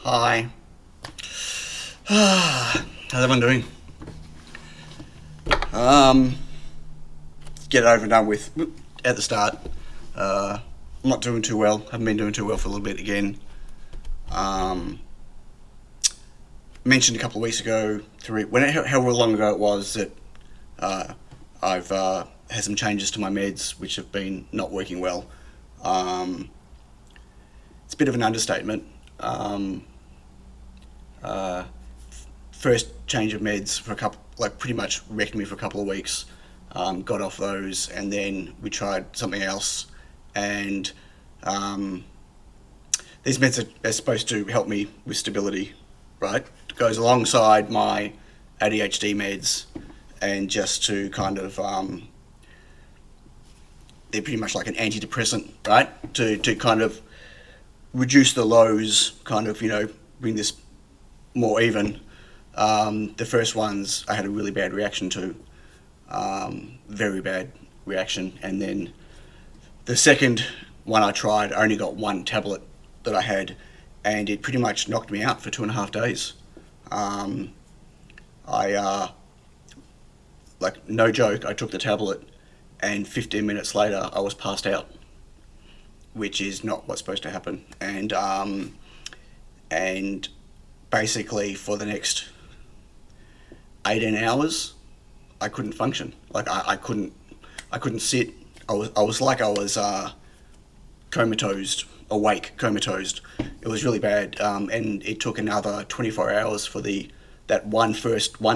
Hi. How's everyone doing? Get it over and done with at the start. I'm not doing too well. Haven't been doing too well for a little bit again. Mentioned a couple of weeks ago, however long ago it was, that I've had some changes to my meds which have been not working well. It's a bit of an understatement. First change of meds for a couple, like pretty much wrecked me for a couple of weeks. Got off those, and then we tried something else. And these meds are supposed to help me with stability, right? It goes alongside my ADHD meds, and just to kind of they're pretty much like an antidepressant, right? To kind of reduce the lows, kind of bring this more even. The first ones I had a really bad reaction to, very bad reaction, and then the second one I tried, I only got one tablet that I had, and it pretty much knocked me out for 2.5 days. Like, no joke, I took the tablet, and 15 minutes later I was passed out, which is not what's supposed to happen. And basically for the next 18 hours, I couldn't function. Like I couldn't sit. I was comatose, awake, comatose. It was really bad, and it took another 24 hours for that one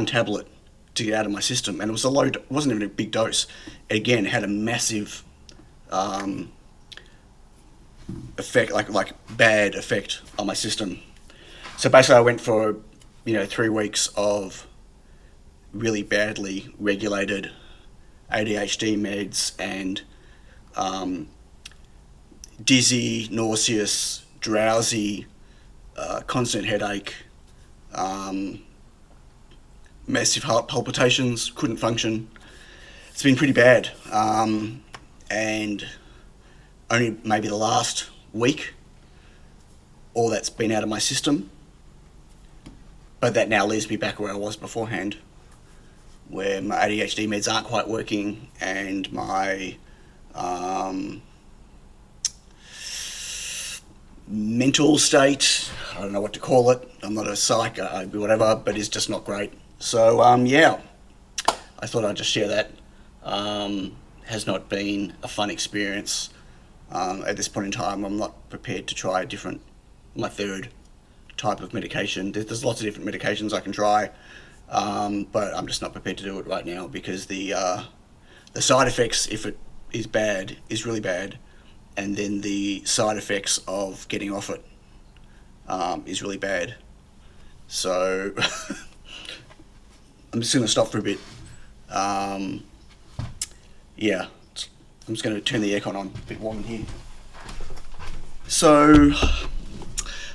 tablet to get out of my system, and it was it wasn't even a big dose. Again, it had a massive effect, like bad effect on my system. So basically I went for 3 weeks of really badly regulated ADHD meds, and dizzy, nauseous, drowsy, constant headache, massive heart palpitations, couldn't function. It's been pretty bad, and only maybe the last week all that's been out of my system, but that now leaves me back where I was beforehand, where my ADHD meds aren't quite working, and my mental state, I don't know what to call it, I'm not a psych, whatever, but it's just not great. So yeah, I thought I'd just share that. Has not been a fun experience. At this point in time, I'm not prepared to try my third type of medication. There's lots of different medications I can try, but I'm just not prepared to do it right now, because the side effects, if it is bad, is really bad, and then the side effects of getting off it is really bad. So I'm just going to stop for a bit. Yeah, I'm just going to turn the aircon on, a bit warm in here. So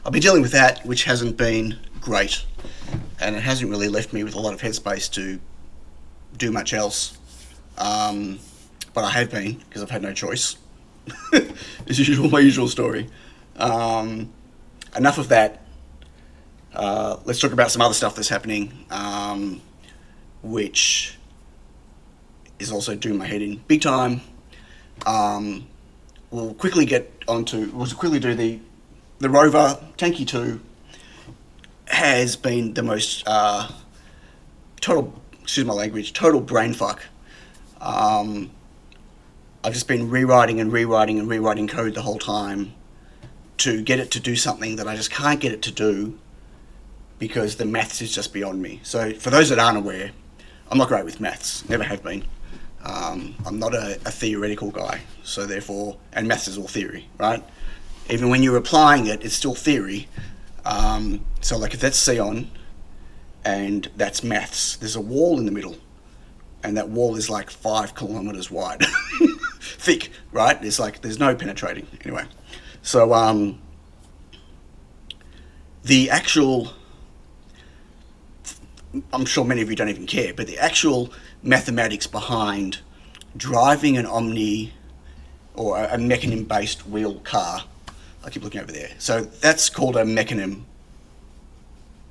I've been dealing with that, which hasn't been great, and it hasn't really left me with a lot of headspace to do much else. But I have been, because I've had no choice. As usual, my usual story. Enough of that. Let's talk about some other stuff that's happening, which is also doing my head in big time. We'll quickly do the rover. Tanky 2 has been the most total brain fuck. I've just been rewriting code the whole time to get it to do something that I just can't get it to do, because the maths is just beyond me. So for those that aren't aware, I'm not great with maths, never have been. I'm not a theoretical guy, so therefore, and maths is all theory, right? Even when you're applying it, it's still theory. So like if that's Xeon and that's maths, there's a wall in the middle, and that wall is like 5 kilometers wide, thick, right? There's no penetrating. Anyway, so the actual, I'm sure many of you don't even care, but the actual mathematics behind driving an Omni or a mechanism-based wheel car, I keep looking over there. So that's called a mechanism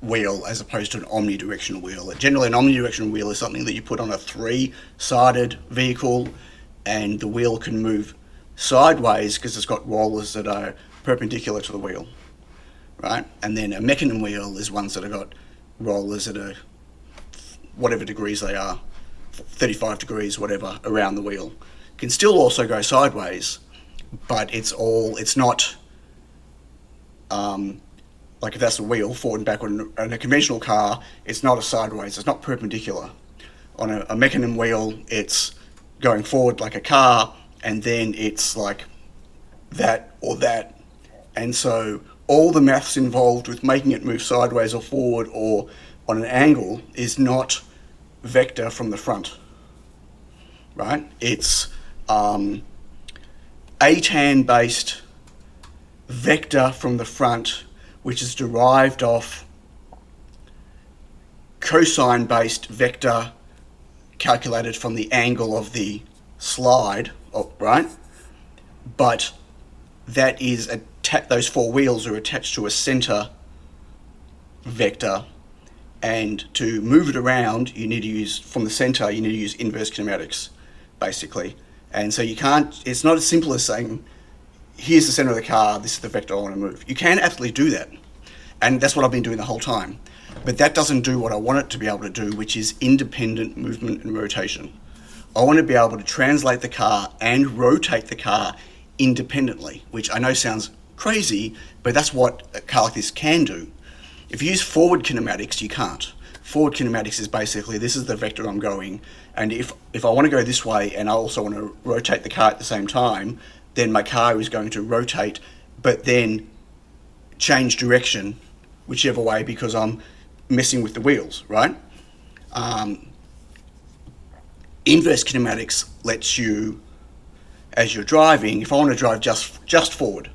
wheel as opposed to an omnidirectional wheel. Generally, an omnidirectional wheel is something that you put on a three-sided vehicle, and the wheel can move sideways because it's got rollers that are perpendicular to the wheel, right? And then a mechanism wheel is ones that have got rollers that are whatever degrees they are, 35 degrees, whatever, around the wheel. Can still also go sideways, but it's not like if that's the wheel, forward and backward. In a conventional car, it's not a sideways, it's not perpendicular. On a mechanism wheel, it's going forward like a car, and then it's like that or that. And so all the maths involved with making it move sideways or forward or on an angle is not vector from the front, right? It's ATAN-based vector from the front, which is derived off cosine-based vector calculated from the angle of the slide, right? But that is those four wheels are attached to a center vector, and to move it around, you need to use, from the center, you need to use inverse kinematics, basically. And so you can't, it's not as simple as saying, here's the center of the car, this is the vector I want to move. You can absolutely do that. And that's what I've been doing the whole time. But that doesn't do what I want it to be able to do, which is independent movement and rotation. I want to be able to translate the car and rotate the car independently, which I know sounds crazy, but that's what a car like this can do. If you use forward kinematics, you can't. Forward kinematics is basically, this is the vector I'm going, and if I want to go this way and I also want to rotate the car at the same time, then my car is going to rotate, but then change direction whichever way because I'm messing with the wheels, right? Inverse kinematics lets you, as you're driving, if I want to drive just forward,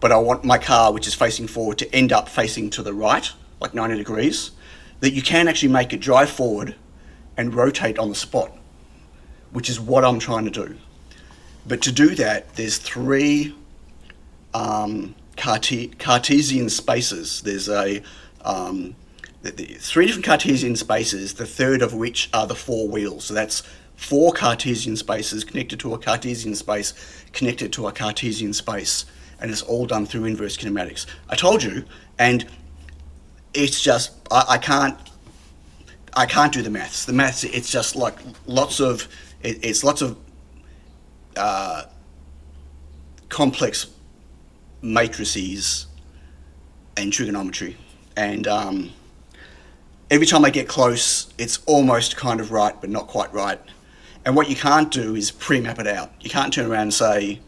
but I want my car, which is facing forward, to end up facing to the right, like 90 degrees, that you can actually make it drive forward and rotate on the spot, which is what I'm trying to do. But to do that, there's three Cartesian spaces. There's three different Cartesian spaces, the third of which are the four wheels. So that's four Cartesian spaces connected to a Cartesian space, connected to a Cartesian space. And it's all done through inverse kinematics. I told you, and it's just, I can't do the maths. The maths, it's just like lots of complex matrices and trigonometry. And every time I get close, it's almost kind of right, but not quite right. And what you can't do is pre-map it out. You can't turn around and say,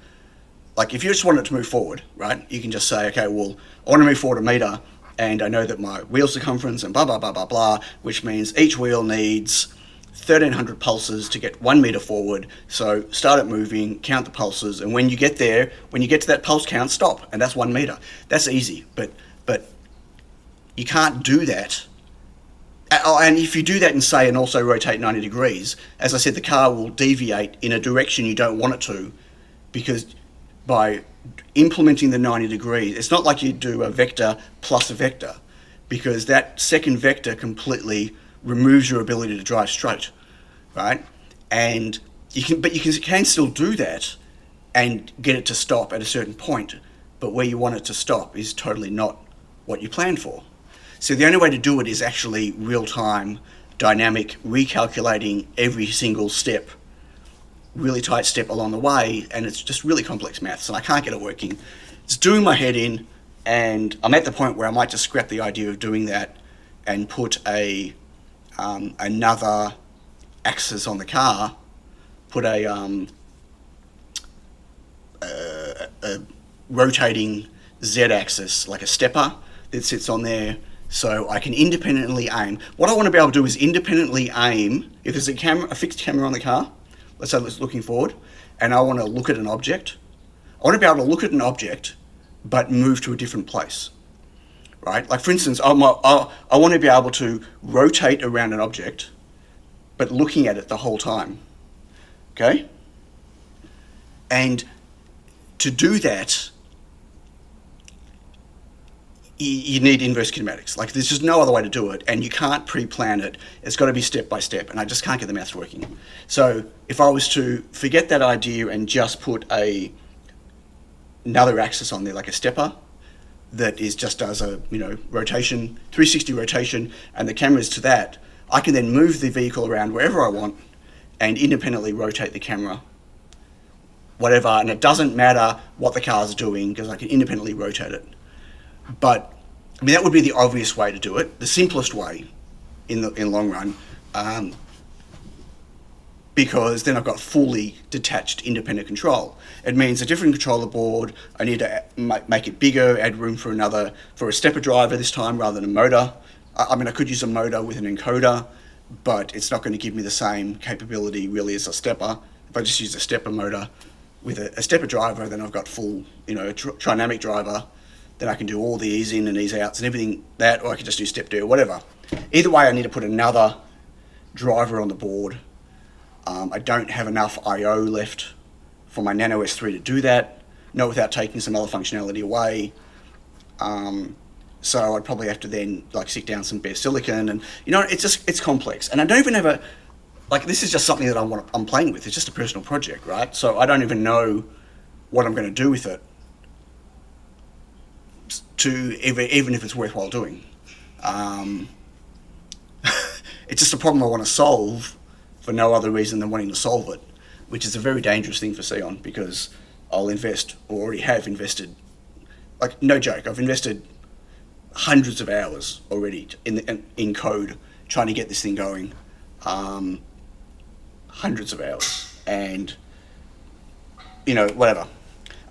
like if you just want it to move forward, right, you can just say, okay, well, I want to move forward a meter, and I know that my wheel circumference and blah, blah, blah, blah, blah, which means each wheel needs 1,300 pulses to get 1 meter forward. So start it moving, count the pulses, and when you get there, when you get to that pulse count, stop, and that's 1 meter. That's easy, but you can't do that. And if you do that and say, and also rotate 90 degrees, as I said, the car will deviate in a direction you don't want it to, because by implementing the 90 degrees, it's not like you do a vector plus a vector, because that second vector completely removes your ability to drive straight, right? And you can still do that and get it to stop at a certain point, but where you want it to stop is totally not what you planned for. So the only way to do it is actually real-time, dynamic, recalculating every single step, really tight step along the way, and it's just really complex maths, and I can't get it working. It's doing my head in, and I'm at the point where I might just scrap the idea of doing that and put another axis on the car, put a rotating Z-axis, like a stepper that sits on there, so I can independently aim. What I want to be able to do is independently aim. If there's a fixed camera on the car, let's say it's looking forward, and I want to look at an object, I want to be able to look at an object, but move to a different place, right? Like for instance, I want to be able to rotate around an object, but looking at it the whole time, okay? And to do that, you need inverse kinematics. Like, there's just no other way to do it, and you can't pre-plan it. It's got to be step by step, and I just can't get the maths working. So if I was to forget that idea and just put another axis on there, like a stepper, that just does a rotation, 360 rotation, and the camera's to that, I can then move the vehicle around wherever I want and independently rotate the camera, whatever, and it doesn't matter what the car's doing because I can independently rotate it. But I mean, that would be the obvious way to do it, the simplest way in the long run, because then I've got fully detached independent control. It means a different controller board. I need to make it bigger, add room for a stepper driver this time rather than a motor. I mean, I could use a motor with an encoder, but it's not going to give me the same capability really as a stepper. If I just use a stepper motor with a stepper driver, then I've got full, trinamic driver. Then I can do all the ease in and ease outs and everything that, or I can just do step do, whatever. Either way, I need to put another driver on the board. I don't have enough I/O left for my Nano S3 to do that, not without taking some other functionality away. So I'd probably have to then stick down some bare silicon, and it's complex. And I don't even have this is just something that I'm playing with. It's just a personal project, right? So I don't even know what I'm going to do with it, even if it's worthwhile doing. It's just a problem I want to solve for no other reason than wanting to solve it, which is a very dangerous thing for Xeon, because I'll invest, or already have invested, no joke, I've invested hundreds of hours already in code trying to get this thing going. Hundreds of hours, and whatever.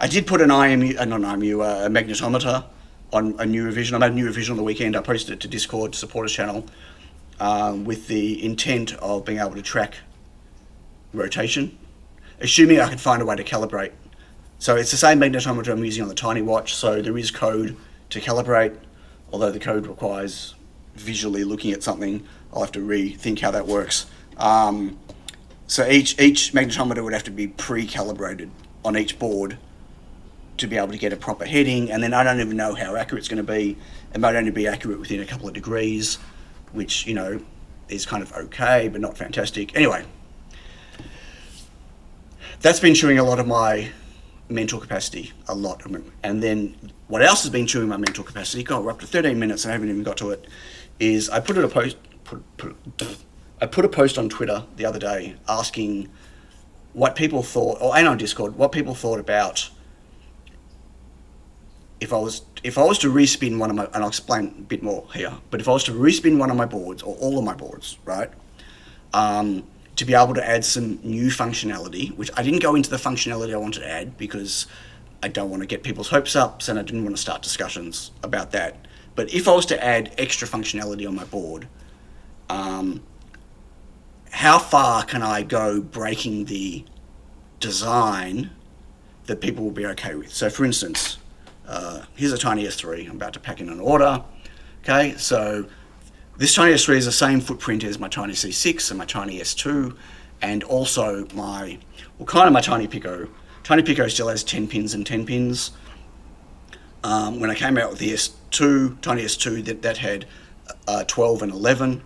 I did put a magnetometer on a new revision. I made a new revision on the weekend. I posted it to Discord supporters channel with the intent of being able to track rotation, assuming I could find a way to calibrate. So it's the same magnetometer I'm using on the Tiny Watch, so there is code to calibrate, although the code requires visually looking at something. I'll have to rethink how that works. So each magnetometer would have to be pre-calibrated on each board to be able to get a proper heading, and then I don't even know how accurate it's going to be. It might only be accurate within a couple of degrees, which, is kind of okay, but not fantastic. Anyway, that's been chewing a lot of my mental capacity, a lot. And then what else has been chewing my mental capacity, God, we're up to 13 minutes and I haven't even got to it, is I put a post on Twitter the other day asking what people thought, and on Discord, what people thought about if I was to respin one of my, and I'll explain a bit more here, but if I was to respin one of my boards, or all of my boards, right, to be able to add some new functionality, which I didn't go into the functionality I wanted to add because I don't want to get people's hopes up, and I didn't want to start discussions about that. But if I was to add extra functionality on my board, how far can I go breaking the design that people will be okay with? So for instance, here's a Tiny S3 I'm about to pack in an order. Okay, so this Tiny S3 is the same footprint as my Tiny C6 and my Tiny S2, and also my Tiny Pico. Tiny Pico still has 10 pins and 10 pins. When I came out with the S2, Tiny S2, that had 12 and 11,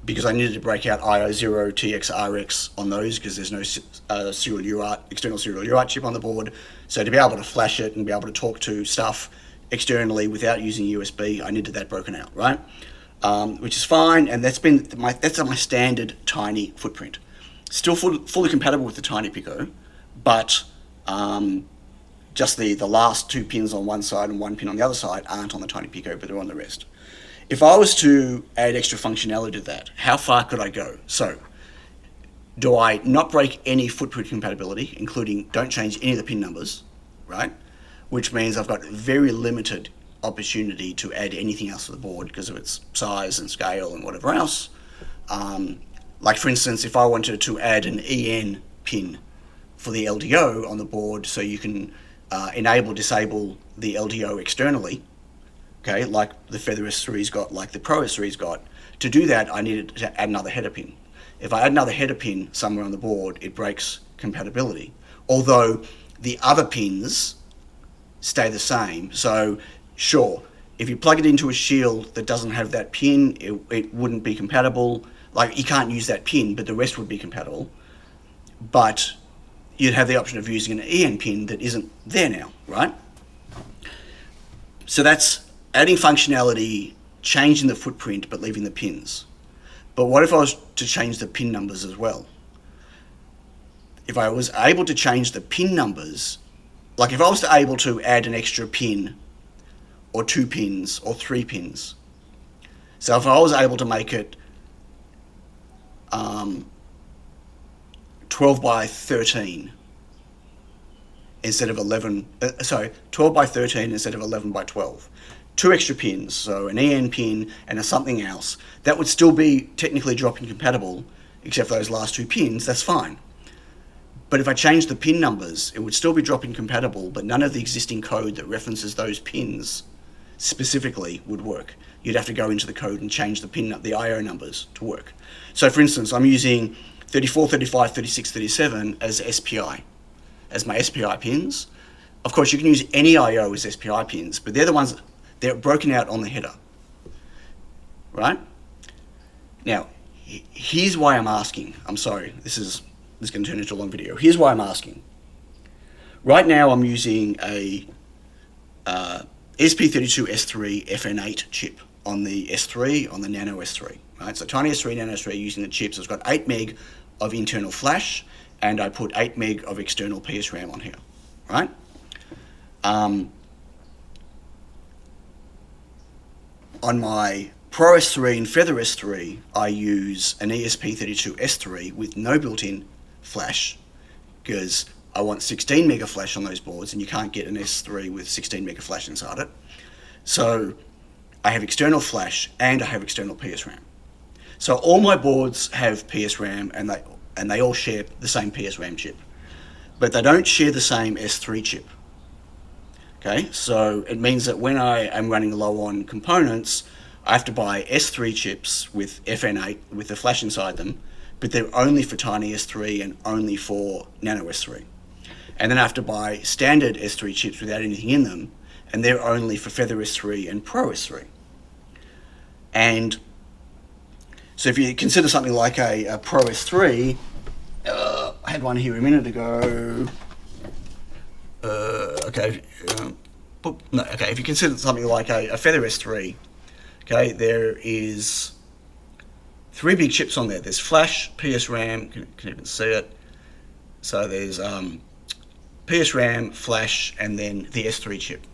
because I needed to break out IO0, TX, RX on those because there's no external serial UART chip on the board. So to be able to flash it and be able to talk to stuff externally without using USB, I needed that broken out, right? Which is fine, and that's my standard Tiny footprint. Still fully compatible with the Tiny Pico, but just the last two pins on one side and one pin on the other side aren't on the Tiny Pico, but they're on the rest. If I was to add extra functionality to that, how far could I go? So, do I not break any footprint compatibility, including don't change any of the pin numbers, right? Which means I've got very limited opportunity to add anything else to the board because of its size and scale and whatever else. Like for instance, if I wanted to add an EN pin for the LDO on the board so you can disable the LDO externally, okay, like the Feather S3's got, like the Pro S3's got. To do that, I needed to add another header pin. If I add another header pin somewhere on the board, it breaks compatibility. Although the other pins stay the same. So Sure, if you plug it into a shield that doesn't have that pin, it wouldn't be compatible. Like, you can't use that pin, but the rest would be compatible. But you'd have the option of using an EN pin that isn't there now, right? So that's adding functionality, changing the footprint, but leaving the pins. But what if I was to change the pin numbers as well? If I was able to change the pin numbers, like if I was able to add an extra pin, or 2 pins, or 3 pins. So if I was able to make it 12 by 13 instead of 12 by 13 instead of 11 by 12. 2 extra pins, so an EN pin and a something else. That would still be technically drop-in compatible, except for those last 2 pins, that's fine. But if I changed the pin numbers, it would still be drop-in compatible, but none of the existing code that references those pins specifically would work. You'd have to go into the code and change the IO numbers to work. So for instance, I'm using 34, 35, 36, 37 as SPI, as my SPI pins. Of course, you can use any IO as SPI pins, but they're the ones, they're broken out on the header, right? Now, here's why I'm asking. I'm sorry, this is going to turn into a long video. Here's why I'm asking. Right now, I'm using a SP32S3 FN8 chip on the S3, on the Nano S3, right? So Tiny S3, Nano S3 using the chips. It's got 8 meg of internal flash, and I put 8 meg of external PSRAM on here, right? On my Pro S3 and Feather S3, I use an ESP32S3 with no built-in flash, because I want 16 mega flash on those boards, and you can't get an S3 with 16 mega flash inside it. So I have external flash and I have external PSRAM. So all my boards have PSRAM, and they all share the same PSRAM chip, but they don't share the same S3 chip. Okay, so it means that when I am running low on components, I have to buy S3 chips with FN8 with the flash inside them, but they're only for Tiny S3 and only for Nano S3. And then I have to buy standard S3 chips without anything in them, and they're only for Feather S3 and Pro S3. And so if you consider something like a Pro S3, I had one here a minute ago. If you consider something like a Feather S3, okay, there is 3 big chips on there. There's flash, PSRAM, can even see it. So there's PSRAM, flash, and then the S3 chip.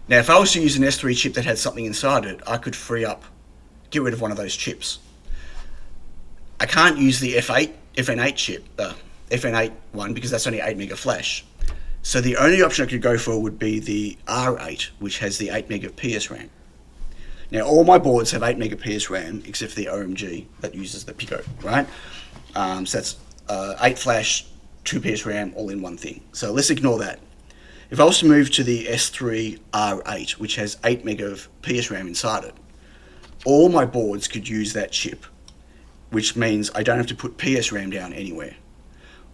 Now, if I was to use an S3 chip that had something inside it, I could get rid of one of those chips. I can't use the FN8 chip, FN8 one, because that's only 8 mega flash. So the only option I could go for would be the R8, which has the 8 meg of PSRAM. Now, all my boards have 8 meg of PSRAM, except for the OMG that uses the Pico, right? So that's 8 flash, 2 PSRAM, all in one thing. So let's ignore that. If I was to move to the S3 R8, which has 8 meg of PSRAM inside it, all my boards could use that chip, which means I don't have to put PSRAM down anywhere.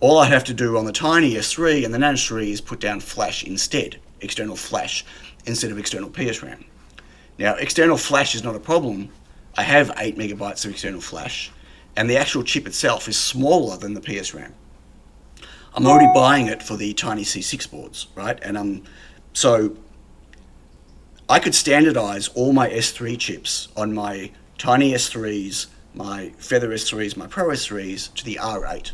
All I have to do on the Tiny S3 and the Nano S3 is put down flash instead, external flash, instead of external PSRAM. Now, external flash is not a problem. I have 8 megabytes of external flash, and the actual chip itself is smaller than the PSRAM. I'm already buying it for the Tiny C6 boards, right? And so I could standardize all my S3 chips on my Tiny S3s, my Feather S3s, my Pro S3s to the R8.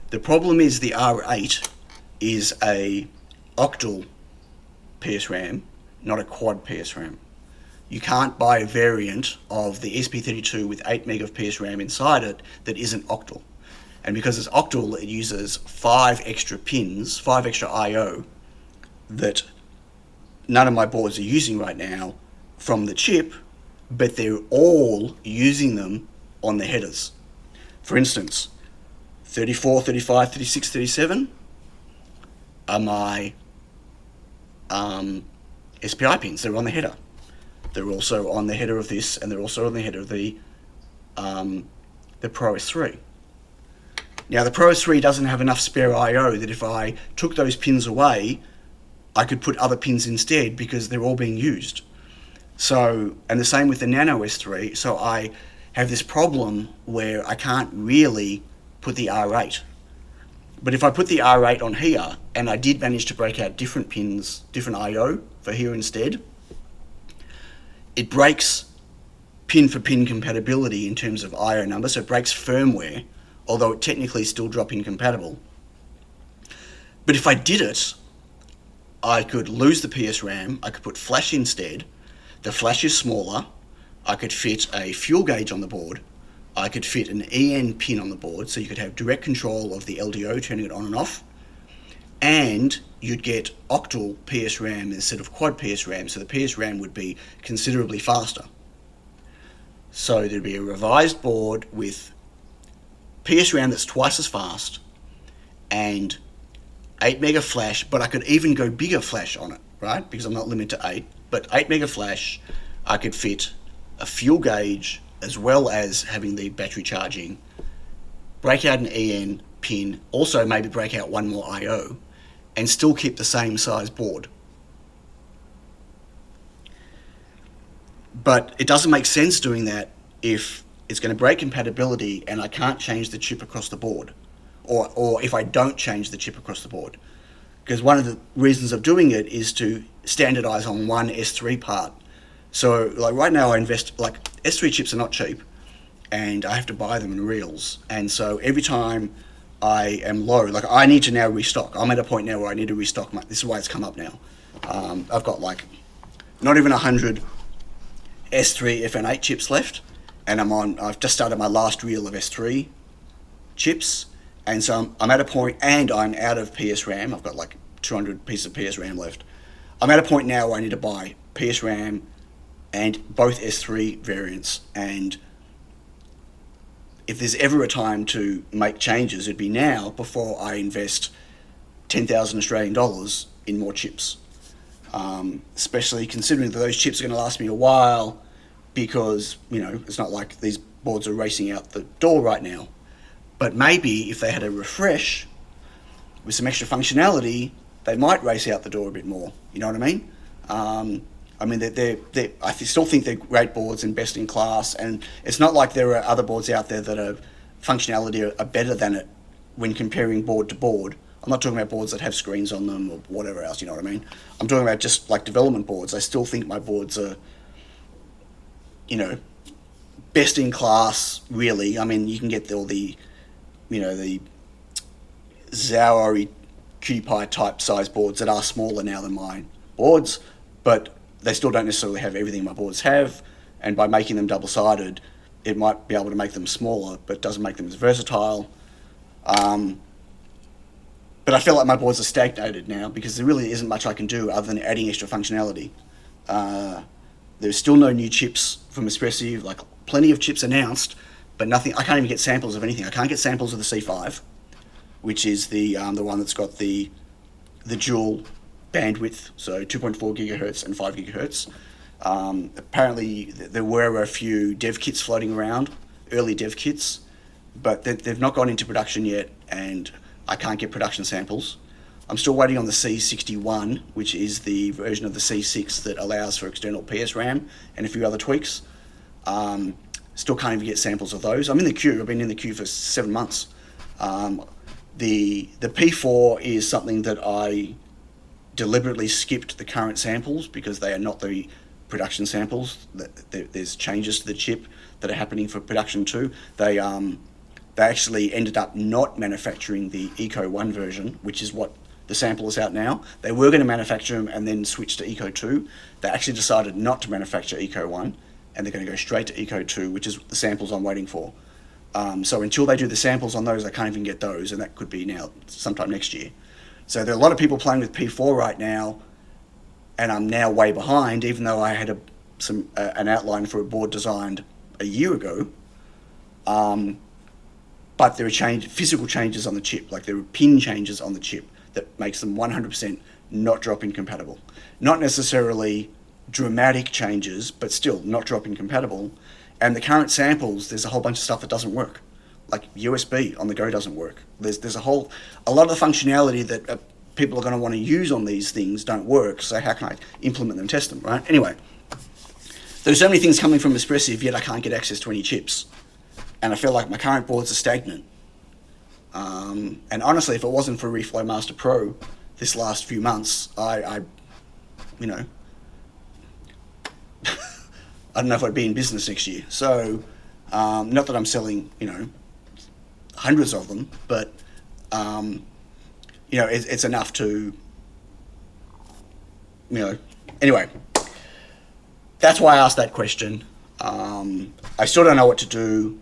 The problem is the R8 is a octal PSRAM, not a quad PSRAM. You can't buy a variant of the SP32 with 8 meg of PSRAM inside it that isn't octal. And because it's octal, it uses 5 extra pins, 5 extra I/O that none of my boards are using right now from the chip, but they're all using them on the headers. For instance, 34, 35, 36, 37 are my SPI pins. They're on the header. They're also on the header of this, and they're also on the header of the Pro S3. Now, the Pro S3 doesn't have enough spare I/O that if I took those pins away, I could put other pins instead because they're all being used. So, and the same with the Nano S3. So I have this problem where I can't really put the R8. But if I put the R8 on here, and I did manage to break out different pins, different I/O for here instead, it breaks pin-for-pin compatibility in terms of I/O number, so it breaks firmware, although it technically is still drop-in compatible. But if I did it, I could lose the PSRAM, I could put flash instead. The flash is smaller, I could fit a fuel gauge on the board, I could fit an EN pin on the board, so you could have direct control of the LDO, turning it on and off, and you'd get octal PSRAM instead of quad PSRAM, so the PSRAM would be considerably faster. So there'd be a revised board with PSRAM that's twice as fast and 8 mega flash, but I could even go bigger flash on it, right? Because I'm not limited to 8, but 8 mega flash, I could fit a fuel gauge as well as having the battery charging, break out an EN pin, also maybe break out one more I/O, and still keep the same size board. But it doesn't make sense doing that if it's going to break compatibility and I can't change the chip across the board, or if I don't change the chip across the board. Because one of the reasons of doing it is to standardize on one S3 part. So like right now I invest, like S3 chips are not cheap and I have to buy them in reels. And so every time I am low, like I need to now restock. I'm at a point now where I need to restock this is why it's come up now. I've got like not even 100 S3 FN8 chips left, and I've just started my last reel of S3 chips, and so I'm at a point, and I'm out of PSRAM. I've got like 200 pieces of PSRAM left. I'm at a point now where I need to buy PSRAM and both S3 variants, and if there's ever a time to make changes, it'd be now before I invest 10,000 Australian dollars in more chips. Especially considering that those chips are going to last me a while, because it's not like these boards are racing out the door right now. But maybe if they had a refresh with some extra functionality, they might race out the door a bit more. You know what I mean? I still think they're great boards and best in class, and it's not like there are other boards out there that are functionality are better than it when comparing board to board. I'm not talking about boards that have screens on them or whatever else, you know what I mean? I'm talking about just like development boards. I still think my boards are, best in class, really. I mean, you can get all the Zowery Cutie Pie type size boards that are smaller now than my boards, but they still don't necessarily have everything my boards have, and by making them double-sided, it might be able to make them smaller, but it doesn't make them as versatile. But I feel like my boards are stagnated now because there really isn't much I can do other than adding extra functionality. There's still no new chips from Espressive, like plenty of chips announced, but nothing. I can't even get samples of anything. I can't get samples of the C5, which is the one that's got the dual bandwidth, so 2.4 gigahertz and 5 gigahertz. Apparently there were a few dev kits floating around, early dev kits, but they've not gone into production yet, and I can't get production samples. I'm still waiting on the C61, which is the version of the C6 that allows for external PSRAM and a few other tweaks. Still can't even get samples of those. I'm in the queue. I've been in the queue for 7 months. The P4 is something that I deliberately skipped the current samples because they are not the production samples. There's changes to the chip that are happening for production too. They actually ended up not manufacturing the Eco 1 version, which is what the sample is out now. They were going to manufacture them and then switch to Eco 2. They actually decided not to manufacture Eco 1, and they're going to go straight to Eco 2, which is the samples I'm waiting for. So until they do the samples on those, I can't even get those, and that could be now sometime next year. So there are a lot of people playing with P4 right now, and I'm now way behind, even though I had an outline for a board designed a year ago. But there are physical changes on the chip, like there are pin changes on the chip that makes them 100% not drop-in compatible. Not necessarily dramatic changes, but still not drop-in compatible. And the current samples, there's a whole bunch of stuff that doesn't work. Like USB on the go doesn't work. There's a lot of the functionality that people are going to want to use on these things don't work. So how can I implement them, test them, right? Anyway, there's so many things coming from Espressive, yet I can't get access to any chips. And I feel like my current boards are stagnant. And honestly, if it wasn't for Reflow Master Pro this last few months, I you know, I don't know if I'd be in business next year. So, not that I'm selling, you know, hundreds of them, but, you know, it's enough to, you know, anyway, that's why I asked that question. I still don't know what to do.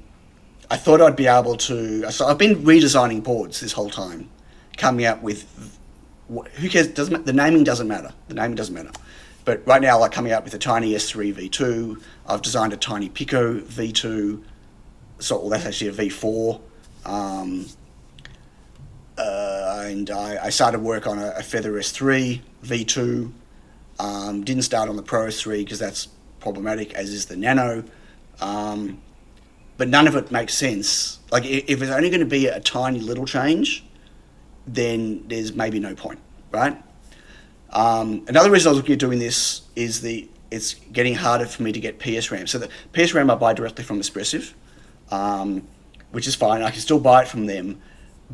I thought I'd be able to, so I've been redesigning boards this whole time, coming up with, who cares, the naming doesn't matter. The naming doesn't matter. But right now, like coming up with a Tiny S3 V2, I've designed a Tiny Pico V2, so well, that's actually a V4, and I started work on a Feather S3 V2, didn't start on the Pro S3 because that's problematic, as is the Nano, but none of it makes sense. Like if it's only going to be a tiny little change, then there's maybe no point, right? Another reason I was looking at doing this is it's getting harder for me to get PSRAM. So the PSRAM I buy directly from Espressive, which is fine. I can still buy it from them,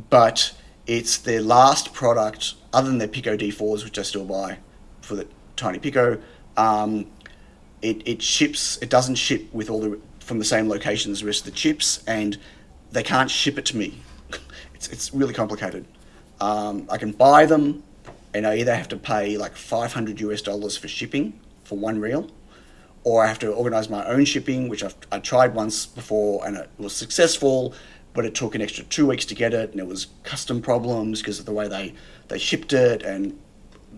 but it's their last product, other than their Pico D4s, which I still buy for the Tiny Pico. It ships. It doesn't ship with from the same location as the rest of the chips, and they can't ship it to me. It's really complicated. I can buy them, and I either have to pay like $500 for shipping for one reel, or I have to organize my own shipping, which I tried once before and it was successful, but it took an extra 2 weeks to get it, and it was custom problems because of the way they shipped it, and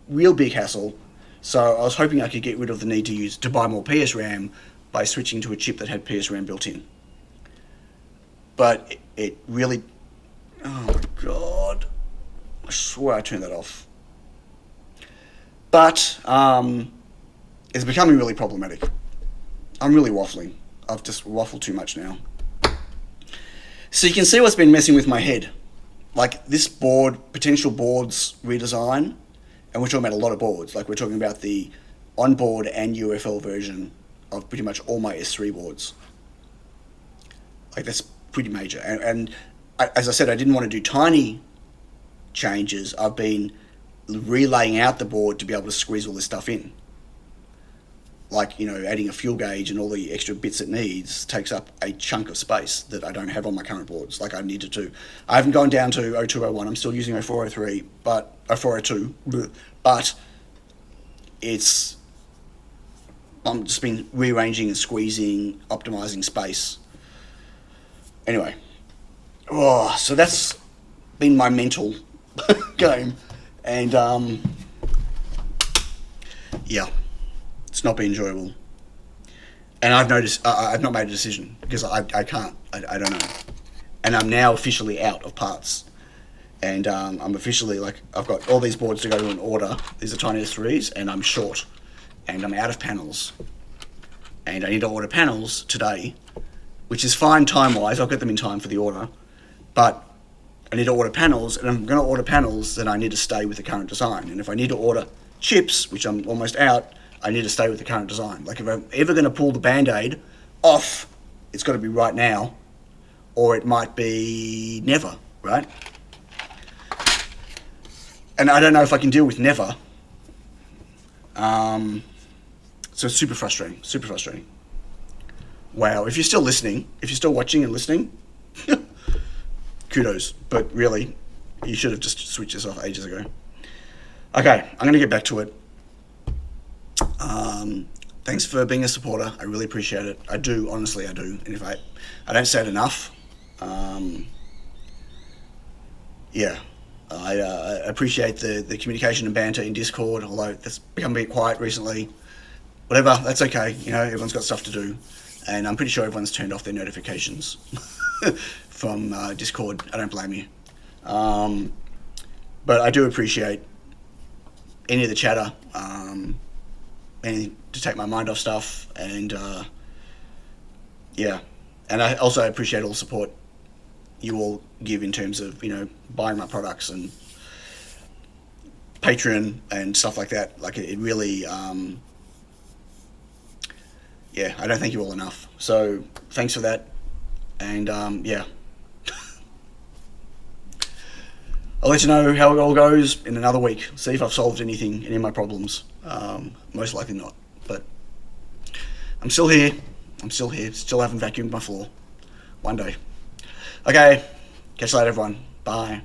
real big hassle. So I was hoping I could get rid of the need to buy more PSRAM by switching to a chip that had PSRAM built in. But it really, oh my God, I swear I turned that off. But it's becoming really problematic. I'm really waffling. I've just waffled too much now. So you can see what's been messing with my head. Like this board, potential boards redesign, and we're talking about a lot of boards. Like we're talking about the onboard and UFL version of pretty much all my S3 boards. Like that's pretty major. And as I said, I didn't want to do tiny changes. I've been relaying out the board to be able to squeeze all this stuff in. Like, you know, adding a fuel gauge and all the extra bits it needs takes up a chunk of space that I don't have on my current boards like I needed to. I haven't gone down to 0201. I'm still using 0403, but 0402, but I'm just been rearranging and squeezing, optimizing space. Anyway, so that's been my mental game, and yeah, it's not been enjoyable. And I've noticed I've not made a decision because I can't. I don't know, and I'm now officially out of parts, and I'm officially like I've got all these boards to go to an order. These are Tiny S3s, and I'm short, and I'm out of panels, and I need to order panels today, which is fine time-wise. I'll get them in time for the order, but I need to order panels, and I'm going to order panels, then I need to stay with the current design. And if I need to order chips, which I'm almost out, I need to stay with the current design. Like if I'm ever going to pull the Band-Aid off, it's got to be right now, or it might be never, right? And I don't know if I can deal with never. So it's super frustrating, super frustrating. Wow, if you're still listening, if you're still watching and listening, kudos. But really, you should have just switched this off ages ago. Okay, I'm going to get back to it. Thanks for being a supporter. I really appreciate it. I do, honestly, I do. And if I don't say it enough, yeah, I appreciate the communication and banter in Discord, although that's become a bit quiet recently. Whatever, that's okay. You know, everyone's got stuff to do. And I'm pretty sure everyone's turned off their notifications from Discord. I don't blame you. But I do appreciate any of the chatter, anything to take my mind off stuff, and yeah. And I also appreciate all the support you all give in terms of, you know, buying my products and Patron and stuff like that. Like it really, yeah, I don't thank you all enough. So thanks for that, and yeah. I'll let you know how it all goes in another week. See if I've solved any of my problems. Most likely not, but I'm still here. Still haven't vacuumed my floor. One day. Okay, catch you later, everyone. Bye.